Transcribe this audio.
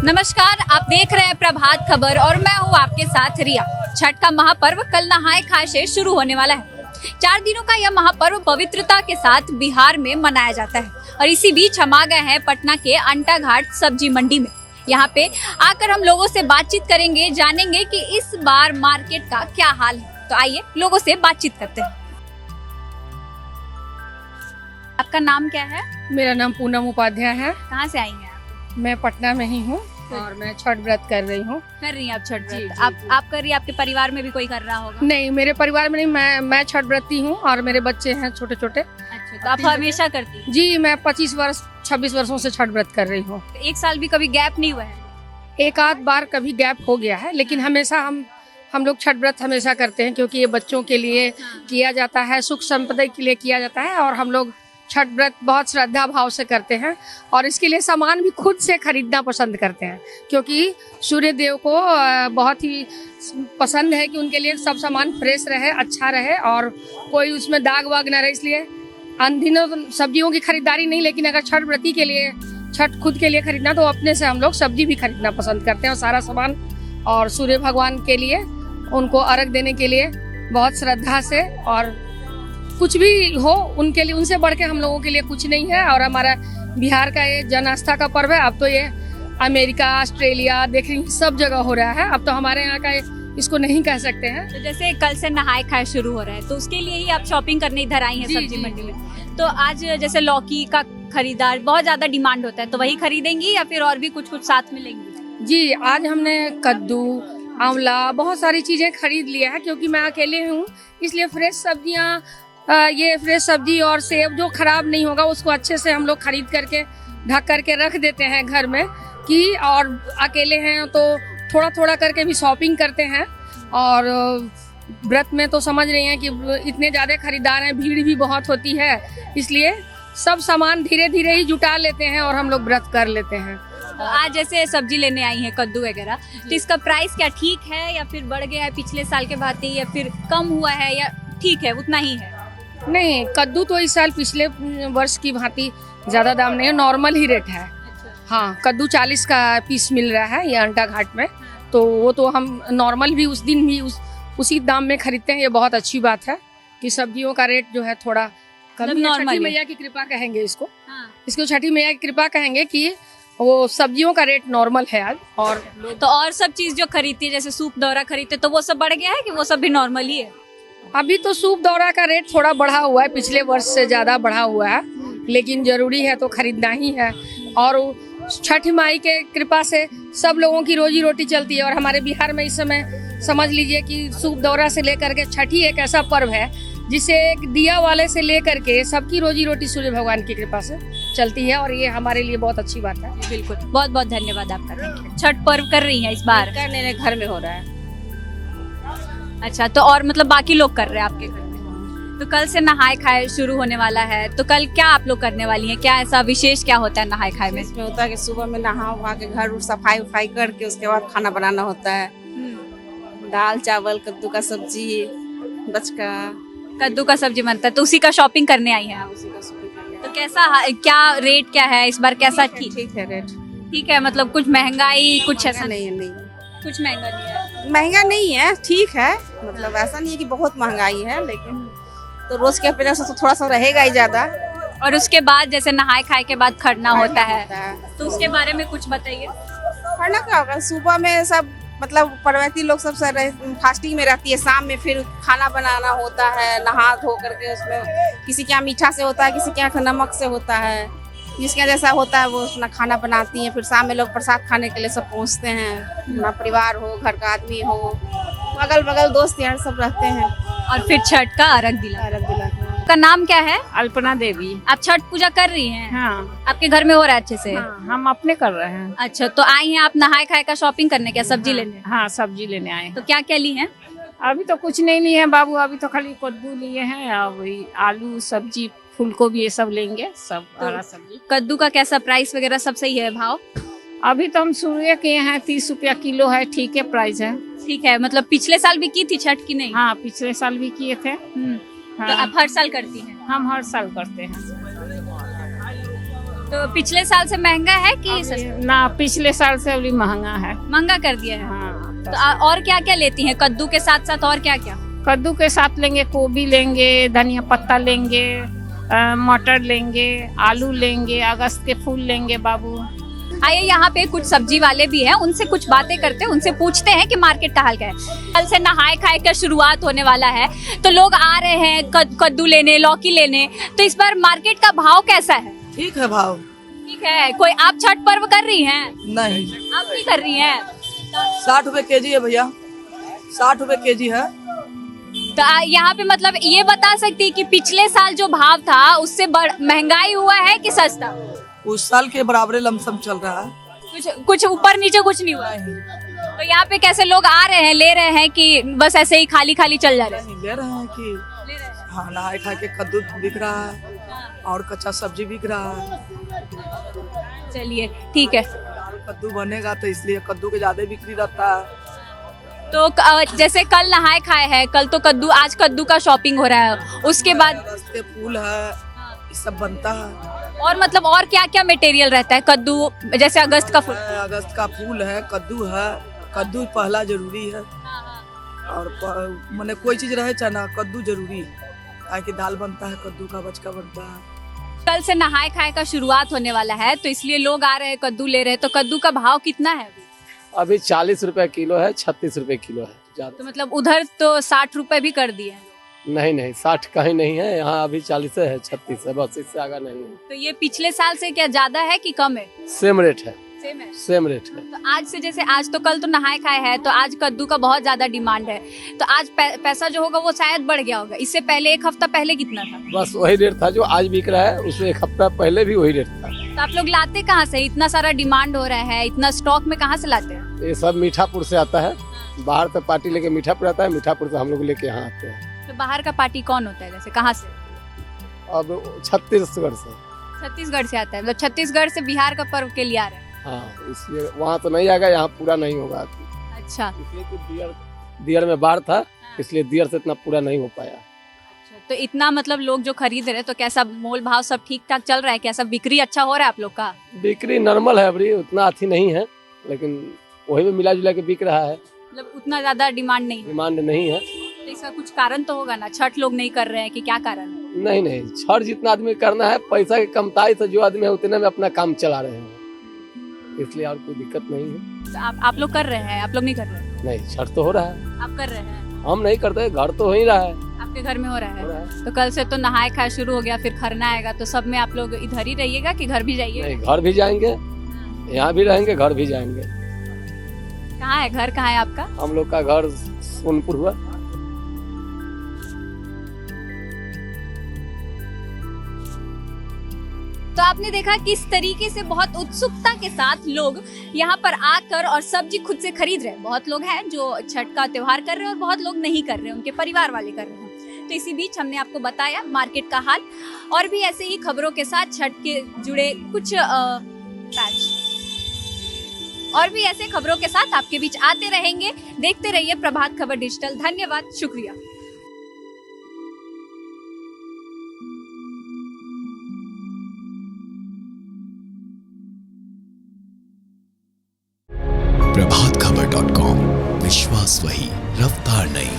नमस्कार, आप देख रहे हैं प्रभात खबर और मैं हूं आपके साथ रिया। छठ का महापर्व कल नहाय खाए से शुरू होने वाला है। 4 दिनों का यह महापर्व पवित्रता के साथ बिहार में मनाया जाता है और इसी बीच हम आ गए हैं पटना के अंटा घाट सब्जी मंडी में। यहाँ पे आकर हम लोगों से बातचीत करेंगे, जानेंगे कि इस बार मार्केट का क्या हाल है। तो आइए लोगों से बातचीत करते हैं। आपका नाम क्या है? मेरा नाम पूनम उपाध्याय है। कहाँ से आई हैं आप? मैं पटना में ही हूँ और मैं छठ व्रत कर रही हूँ। कर रही हैं आप छठ जी, व्रत? जी, आप कर रही हैं, आपके परिवार में भी कोई कर रहा होगा? नहीं, मेरे परिवार में नहीं, मैं छठ व्रती हूँ और मेरे बच्चे हैं छोटे छोटे। अच्छा, तो आप हमेशा करती हैं? जी, मैं 26 वर्षों से छठ व्रत कर रही हूँ। तो एक साल भी कभी गैप नहीं हुआ है? एक आध बार कभी गैप हो गया है, लेकिन हमेशा हम लोग छठ व्रत हमेशा करते हैं, क्योंकि ये बच्चों के लिए किया जाता है, सुख संपदा के लिए किया जाता है और हम लोग छठ व्रत बहुत श्रद्धा भाव से करते हैं और इसके लिए सामान भी खुद से खरीदना पसंद करते हैं, क्योंकि सूर्य देव को बहुत ही पसंद है कि उनके लिए सब सामान फ्रेश रहे, अच्छा रहे और कोई उसमें दाग वाग न रहे। इसलिए अन्य दिनों सब्जियों की खरीदारी नहीं, लेकिन अगर छठ व्रती के लिए, छठ खुद के लिए खरीदना तो अपने से हम लोग सब्जी भी खरीदना पसंद करते हैं और सारा सामान, और सूर्य भगवान के लिए उनको अर्घ देने के लिए बहुत श्रद्धा से, और कुछ भी हो उनके लिए, उनसे बढ़ के हम लोगों के लिए कुछ नहीं है। और हमारा बिहार का ये जन आस्था का पर्व है। अब तो ये अमेरिका, ऑस्ट्रेलिया, देख रही सब जगह हो रहा है। अब तो हमारे यहाँ का इसको नहीं कह सकते हैं। तो जैसे कल से नहाय खाए शुरू हो रहा है, तो उसके लिए ही आप शॉपिंग करने इधर आई हैं सब्जी मंडी में। तो आज जैसे लौकी का खरीदार बहुत ज्यादा डिमांड होता है, तो वही खरीदेंगी या फिर और भी कुछ साथ में लेंगी? जी, आज हमने कद्दू, आंवला, बहुत सारी चीजें खरीद लिया है, क्योंकि मैं अकेले हूँ, इसलिए फ्रेश सब्जियाँ, ये फ्रेश सब्जी और सेब जो खराब नहीं होगा उसको अच्छे से हम लोग खरीद करके ढक करके रख देते हैं घर में, कि और अकेले हैं तो थोड़ा थोड़ा करके भी शॉपिंग करते हैं। और व्रत में तो समझ रही हैं कि इतने ज़्यादा खरीदार हैं, भीड़ भी बहुत होती है, इसलिए सब सामान धीरे धीरे ही जुटा लेते हैं और हम लोग व्रत कर लेते हैं। तो आज जैसे सब्जी लेने आई हैं, कद्दू वगैरह, तो इसका प्राइस क्या ठीक है या फिर बढ़ गया है पिछले साल के भांति, या फिर कम हुआ है या ठीक है उतना ही है? नहीं, कद्दू तो इस साल पिछले वर्ष की भांति ज्यादा दाम नहीं है, नॉर्मल ही रेट है। हाँ, कद्दू 40 का पीस मिल रहा है ये अंटा घाट में, तो वो तो हम नॉर्मल भी उस दिन भी उसी दाम में खरीदते हैं। ये बहुत अच्छी बात है कि सब्जियों का रेट जो है थोड़ा कम। छठी मैया की कृपा कहेंगे इसको। इसको छठी मैया की कृपा कहेंगे कि वो सब्जियों का रेट नॉर्मल है आज। और तो और सब चीज जो खरीदती है, जैसे सूप दौरा खरीदते, तो वो सब बढ़ गया है कि वो सब भी नॉर्मल ही है? अभी तो सूप दौरा का रेट थोड़ा बढ़ा हुआ है, पिछले वर्ष से ज्यादा बढ़ा हुआ है, लेकिन जरूरी है तो खरीदना ही है। और छठ माई के कृपा से सब लोगों की रोजी रोटी चलती है। और हमारे बिहार में इस समय समझ लीजिए कि सूप दौरा से लेकर के छठी एक ऐसा पर्व है जिसे एक दिया वाले से लेकर के सबकी रोजी रोटी सूर्य भगवान की कृपा से चलती है, और ये हमारे लिए बहुत अच्छी बात है। बिल्कुल, बहुत बहुत धन्यवाद आपका। छठ पर्व कर रही है इस बार? करने घर में हो रहा है। अच्छा, तो और मतलब बाकी लोग कर रहे हैं आपके घर में? तो कल से नहाय खाए शुरू होने वाला है, तो कल क्या आप लोग करने वाली हैं? क्या ऐसा विशेष क्या होता है नहाय खाए में? इसमें होता है कि सुबह में नहा वहा के घर सफाई उफाई करके उसके बाद खाना बनाना होता है। दाल चावल, कद्दू का सब्जी, बचका। कद्दू का सब्जी बनता है, तो उसी का शॉपिंग करने आई है? उसी का शॉपिंग करने। तो कैसा, क्या रेट क्या है इस बार? कैसा ठीक है रेट? ठीक है, मतलब कुछ महंगाई कुछ ऐसा नहीं है? नहीं, कुछ महंगा नहीं है? महंगा नहीं है, ठीक है। मतलब ऐसा नहीं है कि बहुत महंगाई है, लेकिन तो रोज के अपेक्षा से तो थोड़ा सा रहेगा ही ज्यादा। और उसके बाद जैसे नहाय खाए के बाद खरना होता है, तो उसके बारे में कुछ बताइए। खरना क्या होगा? सुबह में सब मतलब पर्वती लोग सब फास्टिंग में रहती है, शाम में फिर खाना बनाना होता है, नहा धो करके। उसमें किसी के यहाँ मीठा से होता है, किसी के यहाँ नमक से होता है, जिसके जैसा होता है वो अपना खाना बनाती हैं। फिर शाम में लोग प्रसाद खाने के लिए सब पहुँचते हैं, अपना परिवार हो, घर का आदमी हो, अगल बगल दोस्त यार सब रहते हैं, और फिर छठ का अर्घ दिलाते हैं। आपका नाम क्या है? अल्पना देवी। आप छठ पूजा कर रही हैं? हाँ। आपके घर में हो रहा है अच्छे से? हाँ, हम अपने कर रहे हैं। अच्छा, तो आई हैं आप नहाय खाए का शॉपिंग करने, क्या सब्जी लेने? हाँ, सब्जी लेने आए। तो क्या क्या ली हैं? अभी तो कुछ नहीं लिए हैं बाबू, अभी तो खाली कद्दू लिए हैं और वही आलू सब्जी, फूल गोभी, ये सब लेंगे, सब हरा सब्जी। कद्दू का कैसा प्राइस वगैरह सब सही है भाव? अभी तो हम शुरू किए हैं, 30 रुपया किलो है, ठीक है प्राइस है। ठीक है, मतलब पिछले साल भी की थी छठ की नहीं? हाँ, पिछले साल भी किए थे। तो आप हर साल करती हैं? हम हर साल करते हैं। तो पिछले साल से महंगा है कि सस्ता? ना पिछले साल से अभी महंगा है। महंगा कर दिया है। हाँ, तो और क्या क्या लेती हैं कद्दू के साथ साथ, और क्या क्या? कद्दू के साथ लेंगे गोभी लेंगे, धनिया पत्ता लेंगे, मटर लेंगे, आलू लेंगे, अगस्त के फूल लेंगे बाबू। आइए यहाँ पे कुछ सब्जी वाले भी हैं, उनसे कुछ बातें करते हैं, उनसे पूछते हैं कि मार्केट का हाल क्या है। कल से नहाए खाए का शुरुआत होने वाला है, तो लोग आ रहे हैं कद्दू लेने, लौकी लेने, तो इस बार मार्केट का भाव कैसा है? ठीक है भाव। ठीक है। कोई आप छठ पर्व कर रही हैं? नहीं, आप नहीं कर रही हैं? 60 रुपए केजी है भैया, 60 रुपए केजी है। तो यहाँ पे मतलब ये बता सकती है कि पिछले साल जो भाव था उससे महंगाई हुआ है कि सस्ता? उस साल के बराबरे लमसम चल रहा है। कुछ ऊपर नीचे कुछ नहीं हुआ है। तो यहाँ पे कैसे लोग आ रहे हैं, ले रहे हैं कि बस ऐसे ही खाली खाली चल जा रहे हैं? ले रहे हैं कि ले रहे हैं। हाँ, नहाए खा के कद्दू बिक रहा है और कच्चा सब्जी बिक रहा है। चलिए ठीक है। कद्दू बनेगा तो इसलिए कद्दू के ज्यादा बिक्री रहता है। तो जैसे कल नहाए खाए है, कल तो कद्दू, आज कद्दू का शॉपिंग हो रहा है, उसके बाद अगस्त के फूल है, ये सब बनता है। और मतलब और क्या क्या मटेरियल रहता है कद्दू, जैसे अगस्त का फूल? अगस्त का फूल है, कद्दू है, कद्दू पहला जरूरी है। और मैंने कोई चीज रहे चाहे ना, कद्दू जरूरी है, काहे कि दाल बनता है, कद्दू का बचका बनता है। कल से नहाए खाए का शुरुआत होने वाला है, तो इसलिए लोग आ रहे हैं, कद्दू ले रहे हैं। तो कद्दू का भाव कितना है अभी 40 रुपए किलो है, 36 रुपए किलो है। तो मतलब उधर तो 60 रुपए भी कर दिए हैं। नहीं 60 कहीं नहीं है, यहाँ अभी 40 है, 36 है, बस इससे आगे नहीं है। तो ये पिछले साल से क्या ज्यादा है कि कम है? सेम रेट है, सेम है। सेम रेट है। तो आज से, जैसे आज तो कल तो नहाए खाए है, तो आज कद्दू का बहुत ज्यादा डिमांड है, तो आज पैसा जो होगा वो शायद बढ़ गया होगा। इससे पहले एक हफ्ता पहले कितना था? बस वही रेट था जो आज बिक रहा है, उससे एक हफ्ता पहले भी वही रेट था। तो आप लोग लाते कहाँ से? इतना सारा डिमांड हो रहा है, इतना स्टॉक में कहाँ से लाते हैं? ये सब मीठापुर से आता है, बाहर से पार्टी लेके मीठापुर आता है, मीठापुर से हम लोग लेके यहाँ आते हैं। तो बाहर का पार्टी कौन होता है, जैसे कहाँ से? अब छत्तीसगढ़ से। छत्तीसगढ़ से आता है, मतलब छत्तीसगढ़ से बिहार का पर्व के लिए आ रहा है। हाँ, इसलिए वहाँ तो नहीं आएगा, यहाँ पूरा नहीं होगा। अच्छा। इसलिए कुछ दियर में बाढ़ था, इसलिए दियर से इतना पूरा नहीं हो पाया। तो इतना मतलब लोग जो खरीद रहे हैं, तो कैसा मोल भाव सब ठीक ठाक चल रहा है? कैसा बिक्री अच्छा हो रहा है आप लोग का? बिक्री नॉर्मल है, अभी उतना अच्छी नहीं है, लेकिन वही में मिला जुला के बिक रहा है। मतलब उतना ज्यादा डिमांड नहीं है? डिमांड नहीं है। तो इसका कुछ कारण तो होगा ना, छठ लोग नहीं कर रहे हैं कि क्या कारण है? नहीं छठ जितना आदमी करना है, पैसा की कमताई से जो आदमी है उतने में अपना काम चला रहे हैं, इसलिए और कोई दिक्कत नहीं है। तो आप लोग कर रहे हैं? आप लोग नहीं कर रहे हैं? नहीं, छठ तो हो रहा है। आप कर रहे हैं? हम नहीं करते, घर तो हो ही रहा है। आपके घर में हो रहा है? तो कल से तो नहाए खाए शुरू हो गया, फिर खरना आएगा, तो सब में आप लोग इधर ही रहिएगा कि घर भी जाइए? नहीं, घर भी जाएंगे, यहाँ भी रहेंगे, घर भी जाएंगे। कहाँ है घर, कहाँ है आपका? हम लोग का घर सोनपुर हुआ। तो आपने देखा किस तरीके से बहुत उत्सुकता के साथ लोग यहाँ पर आकर और सब्जी खुद से खरीद रहे हैं। बहुत लोग हैं जो छठ का त्योहार कर रहे हैं और बहुत लोग नहीं कर रहे हैं, उनके परिवार वाले कर रहे हैं। तो इसी बीच हमने आपको बताया मार्केट का हाल, और भी ऐसे ही खबरों के साथ छठ के जुड़े कुछ और भी ऐसे खबरों के साथ आपके बीच आते रहेंगे। देखते रहिए प्रभात खबर डिजिटल। धन्यवाद, शुक्रिया। प्रभातखबर.com, विश्वास वही, रफ्तार नहीं।